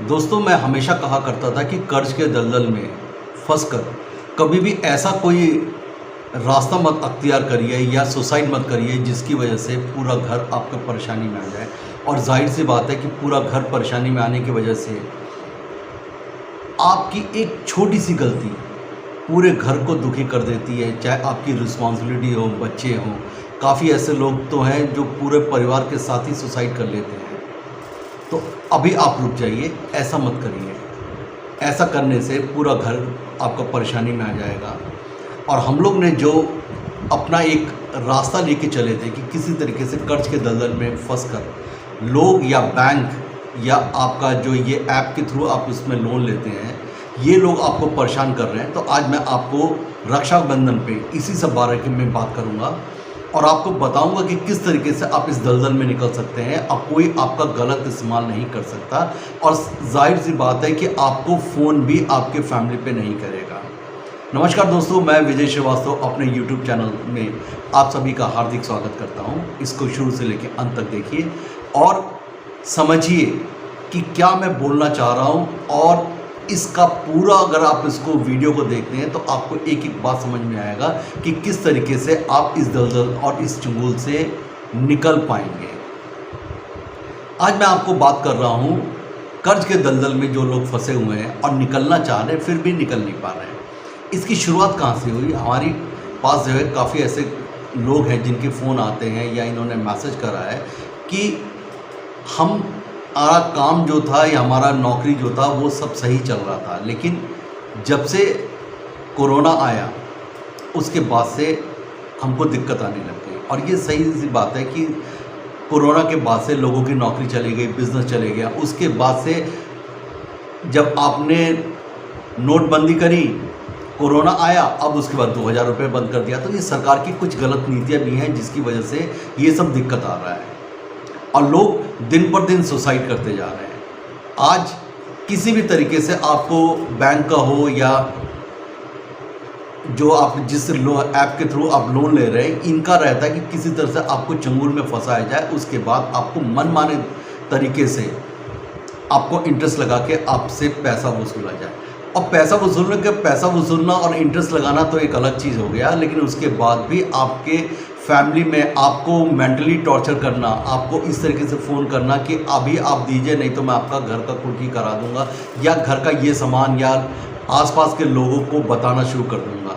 दोस्तों, मैं हमेशा कहा करता था कि कर्ज के दलदल में फंसकर कभी भी ऐसा कोई रास्ता मत अख्तियार करिए या सुसाइड मत करिए जिसकी वजह से पूरा घर आपका परेशानी में आ जाए। और जाहिर सी बात है कि पूरा घर परेशानी में आने की वजह से आपकी एक छोटी सी गलती पूरे घर को दुखी कर देती है। चाहे आपकी रिस्पॉन्सिबिलिटी हो, बच्चे हों, काफ़ी ऐसे लोग तो हैं जो पूरे परिवार के साथ ही सुसाइड कर लेते हैं। तो अभी आप रुक जाइए, ऐसा मत करिए। ऐसा करने से पूरा घर आपका परेशानी में आ जाएगा। और हम लोग ने जो अपना एक रास्ता लेके चले थे कि किसी तरीके से कर्ज के दलदल में फंसकर लोग या बैंक या आपका जो ये ऐप के थ्रू आप इसमें लोन लेते हैं, ये लोग आपको परेशान कर रहे हैं। तो आज मैं आपको रक्षाबंधन पे इसी सब बारे में बात करूँगा और आपको बताऊंगा कि किस तरीके से आप इस दलदल में निकल सकते हैं। अब कोई आपका गलत इस्तेमाल नहीं कर सकता और जाहिर सी बात है कि आपको फ़ोन भी आपके फैमिली पे नहीं करेगा। नमस्कार दोस्तों, मैं विजय श्रीवास्तव अपने YouTube चैनल में आप सभी का हार्दिक स्वागत करता हूं। इसको शुरू से लेकर अंत तक देखिए और समझिए कि क्या मैं बोलना चाह रहा हूं। और इसका पूरा अगर आप इसको वीडियो को देखते हैं तो आपको एक एक बात समझ में आएगा कि किस तरीके से आप इस दलदल और इस चंगुल से निकल पाएंगे। आज मैं आपको बात कर रहा हूं कर्ज के दलदल में जो लोग फंसे हुए हैं और निकलना चाह रहे हैं फिर भी निकल नहीं पा रहे हैं। इसकी शुरुआत कहाँ से हुई? हमारी पास जो है काफ़ी ऐसे लोग हैं जिनके फ़ोन आते हैं या इन्होंने मैसेज करा है कि हमारा काम जो था या हमारा नौकरी जो था वो सब सही चल रहा था, लेकिन जब से कोरोना आया उसके बाद से हमको दिक्कत आने लग गई। और ये सही सी बात है कि कोरोना के बाद से लोगों की नौकरी चली गई, बिज़नेस चले गया। उसके बाद से जब आपने नोटबंदी करी, कोरोना आया, अब उसके बाद 2000 रुपये बंद कर दिया। तो ये सरकार की कुछ गलत नीतियाँ भी हैं जिसकी वजह से ये सब दिक्कत आ रहा है और लोग दिन पर दिन सुसाइड करते जा रहे हैं। आज किसी भी तरीके से आपको बैंक का हो या जो आप जिस ऐप के थ्रू आप लोन ले रहे हैं, इनका रहता है कि किसी तरह से आपको चंगुल में फंसाया जाए। उसके बाद आपको मनमाने तरीके से आपको इंटरेस्ट लगा के आपसे पैसा वसूला जाए। और पैसा वसूलना और इंटरेस्ट लगाना तो एक अलग चीज़ हो गया, लेकिन उसके बाद भी आपके फैमिली में आपको मेंटली टॉर्चर करना, आपको इस तरीके से फ़ोन करना कि अभी आप दीजिए नहीं तो मैं आपका घर का कुर्की करा दूंगा या घर का ये सामान या आसपास के लोगों को बताना शुरू कर दूंगा।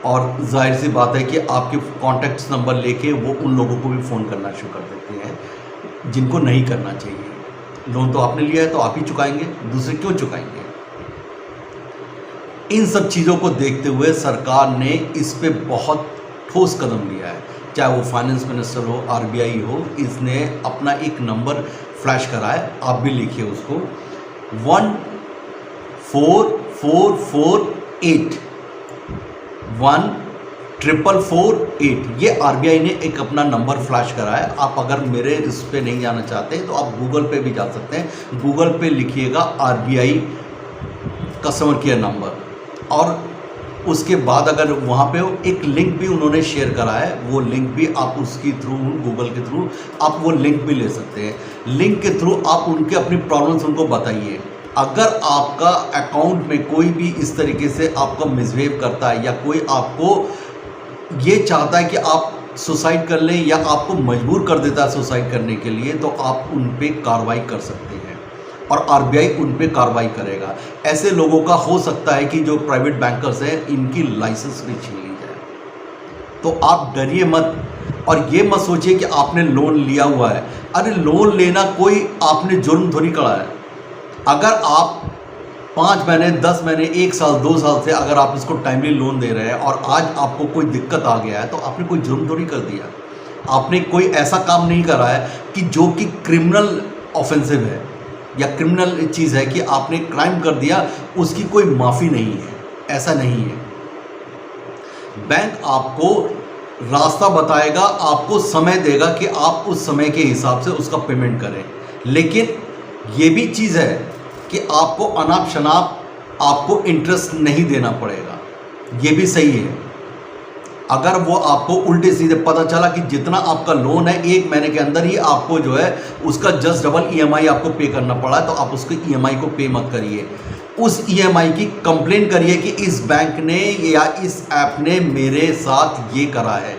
और जाहिर सी बात है कि आपके कॉन्टैक्ट्स नंबर लेके वो उन लोगों को भी फ़ोन करना शुरू कर देते हैं जिनको नहीं करना चाहिए। लोन तो आपने लिया है तो आप ही चुकाएंगे, दूसरे क्यों चुकाएंगे? इन सब चीज़ों को देखते हुए सरकार ने इस पे बहुत ठोस कदम लिया है। चाहे वो फाइनेंस मिनिस्टर हो, RBI हो, इसने अपना एक नंबर फ्लैश करा है, आप भी लिखिए उसको 14448 14448। ये RBI ने एक अपना नंबर फ्लैश करा है। आप अगर मेरे इस पे नहीं जाना चाहते तो आप गूगल पे भी जा सकते हैं। गूगल पे लिखिएगा RBI कस्टमर केयर नंबर और उसके बाद अगर वहाँ पे एक लिंक भी उन्होंने शेयर करा है, वो लिंक भी आप उसकी थ्रू गूगल के थ्रू आप वो लिंक भी ले सकते हैं। लिंक के थ्रू आप उनके अपनी प्रॉब्लम्स उनको बताइए। अगर आपका अकाउंट में कोई भी इस तरीके से आपका मिसबिहेव करता है या कोई आपको ये चाहता है कि आप सुसाइड कर लें या आपको मजबूर कर देता है सुसाइड करने के लिए, तो आप उन पर कार्रवाई कर सकते हैं और RBI उन पे कार्रवाई करेगा। ऐसे लोगों का हो सकता है कि जो प्राइवेट बैंकर्स हैं इनकी लाइसेंस भी छीन ली जाए। तो आप डरिए मत और ये मत सोचिए कि आपने लोन लिया हुआ है। अरे लोन लेना कोई आपने जुर्म थोड़ी करा है। अगर आप 5 महीने, 10 महीने, 1 साल, 2 साल से अगर आप इसको टाइमली लोन दे रहे हैं और आज आपको कोई दिक्कत आ गया है तो आपने कोई जुर्म थोड़ी कर दिया। आपने कोई ऐसा काम नहीं करा है कि जो कि क्रिमिनल ऑफेंसिव है या क्रिमिनल चीज़ है कि आपने क्राइम कर दिया, उसकी कोई माफ़ी नहीं है। ऐसा नहीं है। बैंक आपको रास्ता बताएगा, आपको समय देगा कि आप उस समय के हिसाब से उसका पेमेंट करें। लेकिन ये भी चीज़ है कि आपको अनाप शनाप आपको इंटरेस्ट नहीं देना पड़ेगा। ये भी सही है। अगर वो आपको उल्टे सीधे पता चला कि जितना आपका लोन है 1 महीने के अंदर ही आपको जो है उसका जस्ट डबल ईएमआई आपको पे करना पड़ा है, तो आप उसके ईएमआई को पे मत करिए। उस ईएमआई की कंप्लेन करिए कि इस बैंक ने या इस ऐप ने मेरे साथ ये करा है।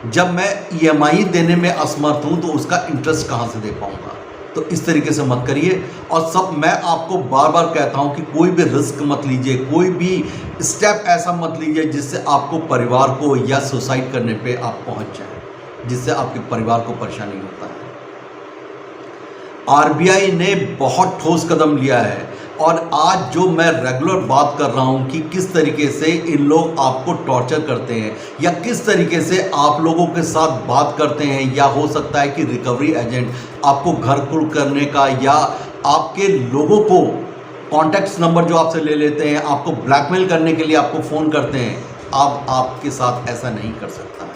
जब मैं ईएमआई देने में असमर्थ हूँ तो उसका इंटरेस्ट कहाँ से दे पाऊँगा? तो इस तरीके से मत करिए। और सब मैं आपको बार बार कहता हूँ कि कोई भी रिस्क मत लीजिए, कोई भी स्टेप ऐसा मत लीजिए जिससे आपको परिवार को या सुसाइड करने पे आप पहुँच जाएं, जिससे आपके परिवार को परेशानी होता है। आरबीआई ने बहुत ठोस कदम लिया है और आज जो मैं रेगुलर बात कर रहा हूं कि किस तरीके से इन लोग आपको टॉर्चर करते हैं या किस तरीके से आप लोगों के साथ बात करते हैं, या हो सकता है कि रिकवरी एजेंट आपको घर कुल करने का या आपके लोगों को कॉन्टैक्ट्स नंबर जो आपसे ले लेते हैं, आपको ब्लैकमेल करने के लिए आपको फ़ोन करते हैं। अब आपके साथ ऐसा नहीं कर सकता है।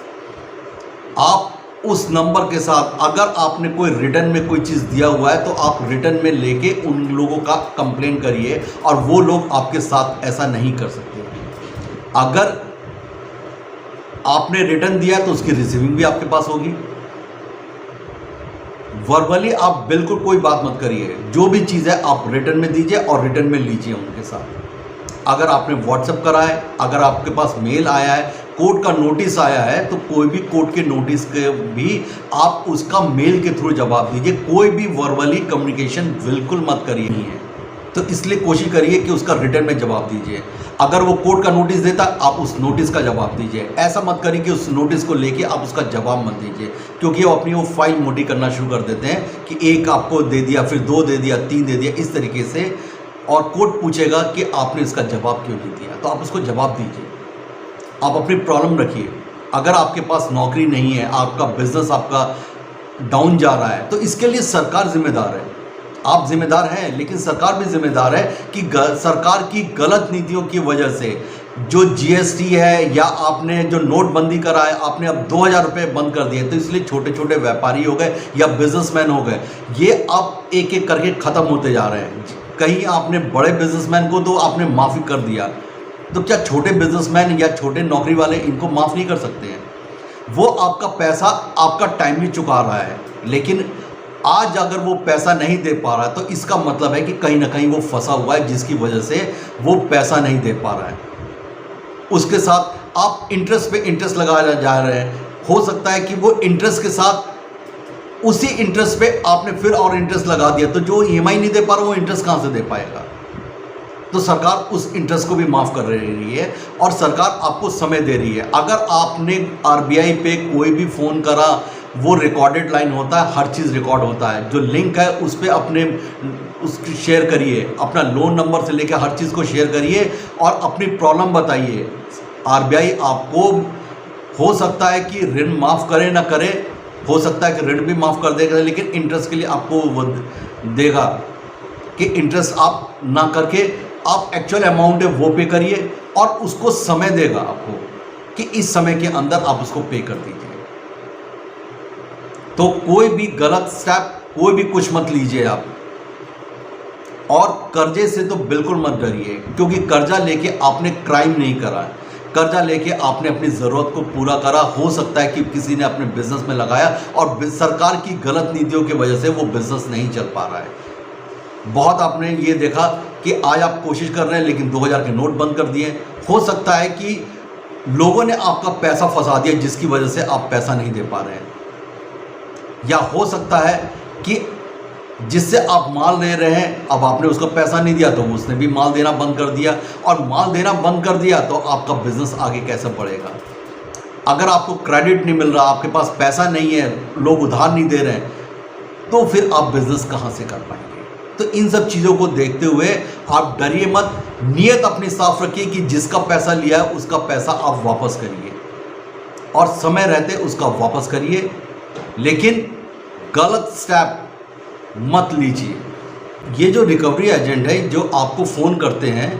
आप उस नंबर के साथ अगर आपने कोई रिटर्न में कोई चीज़ दिया हुआ है तो आप रिटर्न में लेके उन लोगों का कंप्लेन करिए, और वो लोग आपके साथ ऐसा नहीं कर सकते। अगर आपने रिटर्न दिया तो उसकी रिसीविंग भी आपके पास होगी। वर्बली आप बिल्कुल कोई बात मत करिए, जो भी चीज़ है आप रिटर्न में दीजिए और रिटर्न में लीजिए उनके साथ। अगर आपने व्हाट्सएप करा है, अगर आपके पास मेल आया है, कोर्ट का नोटिस आया है, तो कोई भी कोर्ट के नोटिस के भी आप उसका मेल के थ्रू जवाब दीजिए। कोई भी वर्बली कम्युनिकेशन बिल्कुल मत करिए नहीं है, तो इसलिए कोशिश करिए कि उसका रिटर्न में जवाब दीजिए। अगर वो कोर्ट का नोटिस देता आप उस नोटिस का जवाब दीजिए। ऐसा मत करिए कि उस नोटिस को लेके आप उसका जवाब मत दीजिए, क्योंकि वो अपनी वो फाइल मोटी करना शुरू कर देते हैं कि 1 आपको दे दिया, फिर 2 दे दिया, 3 दे दिया, इस तरीके से। और कोर्ट पूछेगा कि आपने इसका जवाब क्यों नहीं दिया, तो आप उसको जवाब दीजिए। आप अपनी प्रॉब्लम रखिए। अगर आपके पास नौकरी नहीं है, आपका बिजनेस आपका डाउन जा रहा है, तो इसके लिए सरकार जिम्मेदार है। आप जिम्मेदार हैं, लेकिन सरकार भी जिम्मेदार है कि सरकार की गलत नीतियों की वजह से जो जीएसटी है या आपने जो नोटबंदी करा है, आपने अब 2000 रुपये बंद कर दिए, तो इसलिए छोटे छोटे व्यापारी हो गए या बिजनेसमैन हो गए, ये अब एक एक करके ख़त्म होते जा रहे हैं। कहीं आपने बड़े बिजनेसमैन को तो आपने माफ़ी कर दिया, तो क्या छोटे बिजनेसमैन या छोटे नौकरी वाले इनको माफ़ नहीं कर सकते हैं? वो आपका पैसा आपका टाइमली चुका रहा है, लेकिन आज अगर वो पैसा नहीं दे पा रहा है तो इसका मतलब है कि कहीं ना कहीं वो फंसा हुआ है, जिसकी वजह से वो पैसा नहीं दे पा रहा है। उसके साथ आप इंटरेस्ट पे इंटरेस्ट लगा जा रहे हैं। हो सकता है कि वो इंटरेस्ट के साथ उसी इंटरेस्ट पे आपने फिर और इंटरेस्ट लगा दिया, तो जो ईएमआई नहीं दे पा रहा वो इंटरेस्ट कहाँ से दे पाएगा? तो सरकार उस इंटरेस्ट को भी माफ़ कर रही है और सरकार आपको समय दे रही है। अगर आपने आरबीआई पे कोई भी फ़ोन करा, वो रिकॉर्डेड लाइन होता है, हर चीज़ रिकॉर्ड होता है। जो लिंक है उस पर अपने उसकी शेयर करिए, अपना लोन नंबर से लेकर हर चीज़ को शेयर करिए और अपनी प्रॉब्लम बताइए। आरबीआई आपको हो सकता है कि ऋण माफ़ करे ना करे, हो सकता है कि ऋण भी माफ़ कर देगा, लेकिन इंटरेस्ट के लिए आपको वो देगा कि इंटरेस्ट आप ना करके आप एक्चुअल अमाउंट है वो पे करिए, और उसको समय देगा आपको कि इस समय के अंदर आप उसको पे कर दीजिए। तो कोई भी गलत स्टेप, कोई भी कुछ मत लीजिए आप। और कर्जे से तो बिल्कुल मत डरिए, क्योंकि कर्जा लेके आपने क्राइम नहीं करा है। कर्जा लेके आपने अपनी ज़रूरत को पूरा करा। हो सकता है कि किसी ने अपने बिजनेस में लगाया और सरकार की गलत नीतियों की वजह से वो बिजनेस नहीं चल पा रहा है। बहुत आपने ये देखा कि आज आप कोशिश कर रहे हैं, लेकिन 2000 के नोट बंद कर दिए। हो सकता है कि लोगों ने आपका पैसा फंसा दिया, जिसकी वजह से आप पैसा नहीं दे पा रहे हैं। या हो सकता है कि जिससे आप माल ले रहे हैं, अब आपने उसको पैसा नहीं दिया तो उसने भी माल देना बंद कर दिया, और माल देना बंद कर दिया तो आपका बिजनेस आगे कैसे बढ़ेगा? अगर आपको क्रेडिट नहीं मिल रहा, आपके पास पैसा नहीं है, लोग उधार नहीं दे रहे हैं, तो फिर आप बिजनेस कहाँ से कर पाएंगे? तो इन सब चीज़ों को देखते हुए आप डरिए मत। नीयत अपनी साफ रखिए कि जिसका पैसा लिया है उसका पैसा आप वापस करिए, और समय रहते उसका वापस करिए, लेकिन गलत स्टेप मत लीजिए। ये जो रिकवरी एजेंट है जो आपको फ़ोन करते हैं,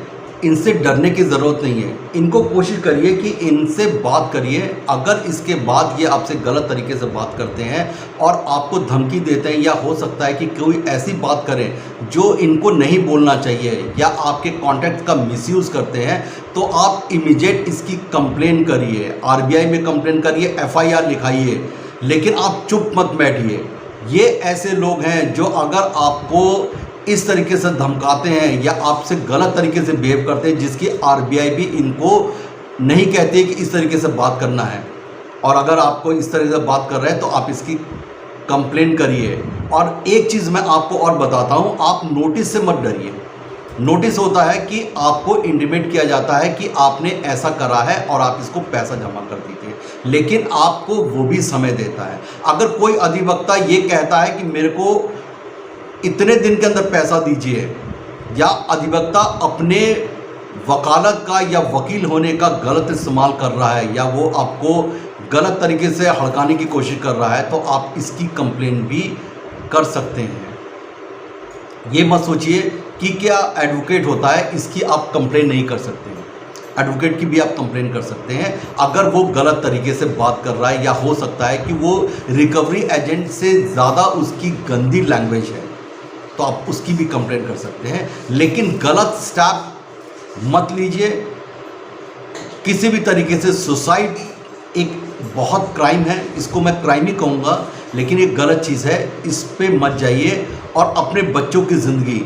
इनसे डरने की ज़रूरत नहीं है। इनको कोशिश करिए कि इनसे बात करिए। अगर इसके बाद ये आपसे गलत तरीके से बात करते हैं और आपको धमकी देते हैं, या हो सकता है कि कोई ऐसी बात करें जो इनको नहीं बोलना चाहिए, या आपके कॉन्टैक्ट का मिसयूज़ करते हैं, तो आप इमीडिएट इसकी कंप्लेन करिए, आरबीआई में कंप्लेन करिए, एफआईआर लिखाइए। लेकिन आप चुप मत बैठिए। ये ऐसे लोग हैं जो अगर आपको इस तरीके से धमकाते हैं या आपसे गलत तरीके से बिहेव करते हैं, जिसकी आरबीआई भी इनको नहीं कहती है कि इस तरीके से बात करना है, और अगर आपको इस तरीके से बात कर रहे हैं तो आप इसकी कंप्लेन करिए। और एक चीज़ मैं आपको और बताता हूँ, आप नोटिस से मत डरिए। नोटिस होता है कि आपको इंटीमेट किया जाता है कि आपने ऐसा करा है और आप इसको पैसा जमा कर दीजिए, लेकिन आपको वो भी समय देता है। अगर कोई अधिवक्ता ये कहता है कि मेरे को इतने दिन के अंदर पैसा दीजिए, या अधिवक्ता अपने वकालत का या वकील होने का गलत इस्तेमाल कर रहा है, या वो आपको गलत तरीके से हड़काने की कोशिश कर रहा है, तो आप इसकी कंप्लेन भी कर सकते हैं। ये मत सोचिए कि क्या एडवोकेट होता है इसकी आप कंप्लेन नहीं कर सकते हैं। एडवोकेट की भी आप कंप्लेन कर सकते हैं अगर वो गलत तरीके से बात कर रहा है, या हो सकता है कि वो रिकवरी एजेंट से ज़्यादा उसकी गंदी लैंग्वेज है, तो आप उसकी भी कंप्लेन कर सकते हैं। लेकिन गलत स्टेप मत लीजिए। किसी भी तरीके से सुसाइड एक बहुत क्राइम है, इसको मैं क्राइम ही कहूँगा, लेकिन ये गलत चीज़ है, इस पे मत जाइए। और अपने बच्चों की ज़िंदगी,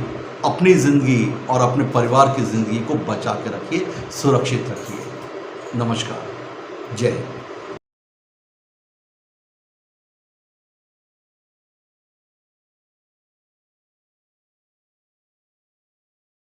अपनी ज़िंदगी और अपने परिवार की ज़िंदगी को बचा के रखिए, सुरक्षित रखिए। नमस्कार, जय हिंद।